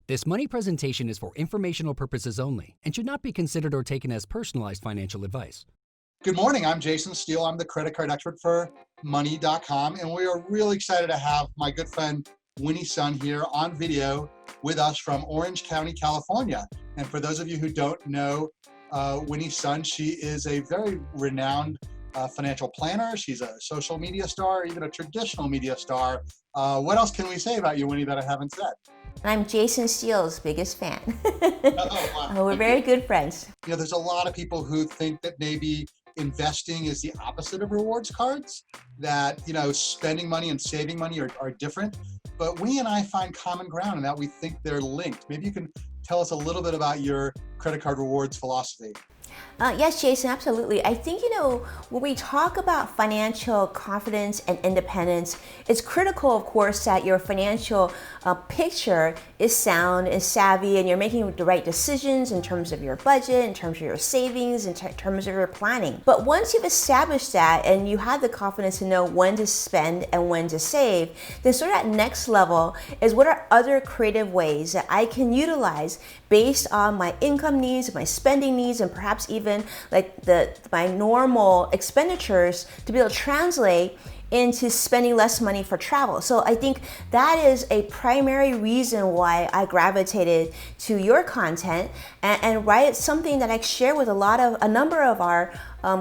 This money presentation is for informational purposes only and should not be considered or taken as personalized financial advice. Good morning, I'm Jason Steele. I'm the credit card expert for money.com, and we are really excited to have my good friend Winnie Sun here on video with us from Orange County, California. And for those of you who don't know Winnie Sun, she is a very renowned financial planner. She's a social media star, even a traditional media star. What else can we say about you, Winnie, that I haven't said? I'm Jason Steele's biggest fan. Oh, wow. We're very good friends. You know, there's a lot of people who think that maybe investing is the opposite of rewards cards, that, you know, spending money and saving money are different. But we and I find common ground in that we think they're linked. Maybe you can tell us a little bit about your credit card rewards philosophy. Yes, Jason, absolutely. I think, when we talk about financial confidence and independence, it's critical, of course, that your financial picture is sound, is savvy, and you're making the right decisions in terms of your budget, in terms of your savings, in terms of your planning. But once you've established that and you have the confidence to know when to spend and when to save, then sort of that next level is what are other creative ways that I can utilize based on my income needs, my spending needs, and perhaps even like my normal expenditures to be able to translate into spending less money for travel. So I think that is a primary reason why I gravitated to your content, and right, it's something that I share with a number of our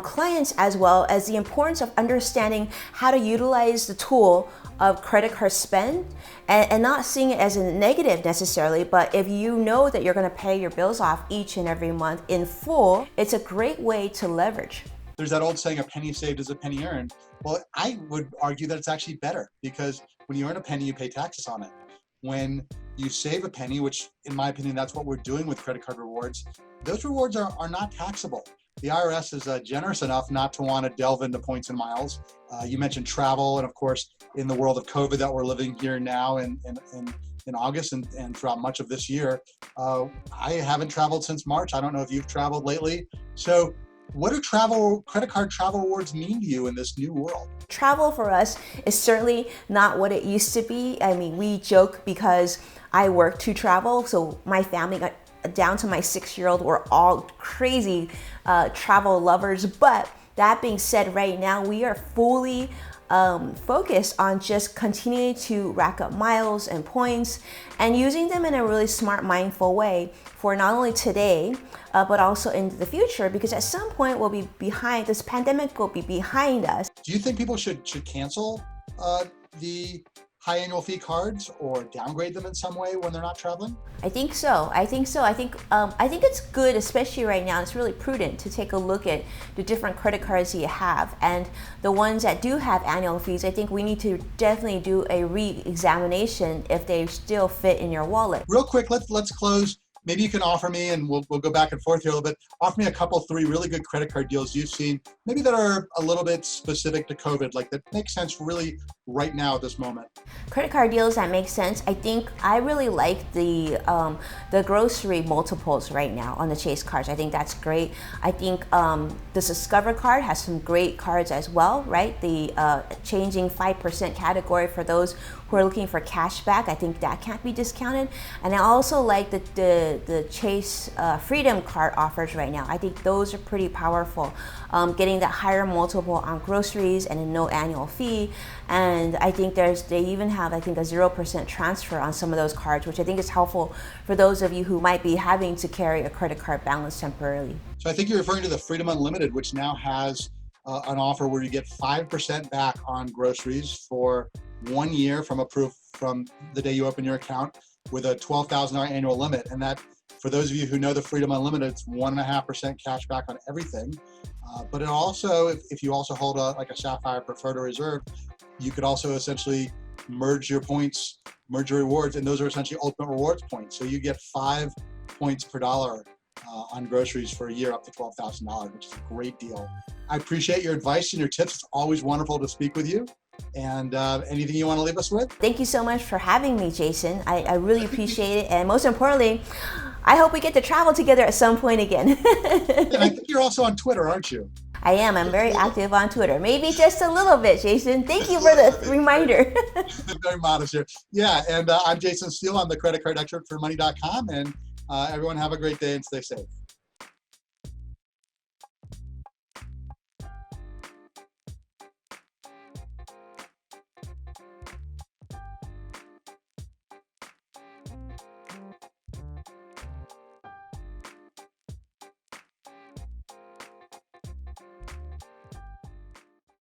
clients, as well as the importance of understanding how to utilize the tool of credit card spend and not seeing it as a negative necessarily, but if you know that you're going to pay your bills off each and every month in full, it's a great way to leverage. There's that old saying, a penny saved is a penny earned. Well, I would argue that it's actually better, because when you earn a penny, you pay taxes on it. When you save a penny, which in my opinion, that's what we're doing with credit card rewards, those rewards are not taxable. The IRS is generous enough not to want to delve into points and miles. You mentioned travel, and of course, in the world of COVID that we're living here now in August and throughout much of this year, I haven't traveled since March. I don't know if you've traveled lately. So what do credit card travel rewards mean to you in this new world? Travel for us is certainly not what it used to be. I mean, we joke because I work to travel, so my family got down to my 6-year-old, we're all crazy travel lovers. But that being said, right now we are fully focused on just continuing to rack up miles and points and using them in a really smart, mindful way for not only today, but also into the future, because at some point we'll be behind, this pandemic will be behind us. Do you think people should cancel the high annual fee cards or downgrade them in some way when they're not traveling? I think so. I think it's good, especially right now. It's really prudent to take a look at the different credit cards that you have, and the ones that do have annual fees. I think we need to definitely do a re-examination if they still fit in your wallet. Real quick, let's close. Maybe you can offer me, and we'll go back and forth here a little bit, offer me three really good credit card deals you've seen, maybe that are a little bit specific to COVID, like that make sense really right now at this moment. Credit card deals that make sense. I think I really like the grocery multiples right now on the Chase cards. I think that's great. I think the Discover card has some great cards as well, right? The changing 5% category for those who are looking for cash back. I think that can't be discounted. And I also like the Chase Freedom card offers right now. I think those are pretty powerful. Getting that higher multiple on groceries and a no annual fee. And I think they even have, I think, a 0% transfer on some of those cards, which I think is helpful for those of you who might be having to carry a credit card balance temporarily. So I think you're referring to the Freedom Unlimited, which now has an offer where you get 5% back on groceries for 1 year from the day you open your account, with a $12,000 annual limit. And that, for those of you who know the Freedom Unlimited, it's 1.5% cash back on everything. But it also, if you also hold a Sapphire, Preferred, or Reserve, you could also essentially merge your points, merge your rewards, and those are essentially ultimate rewards points. So you get 5 points per dollar on groceries for a year up to $12,000, which is a great deal. I appreciate your advice and your tips. It's always wonderful to speak with you. And anything you want to leave us with? Thank you so much for having me, Jason. I really appreciate it. And most importantly, I hope we get to travel together at some point again. And I think you're also on Twitter, aren't you? I am. I'm very active on Twitter. Maybe just a little bit, Jason. Thank you for the reminder. Very modest here. Yeah, and I'm Jason Steele. I'm the credit card expert for money.com, and everyone have a great day and stay safe.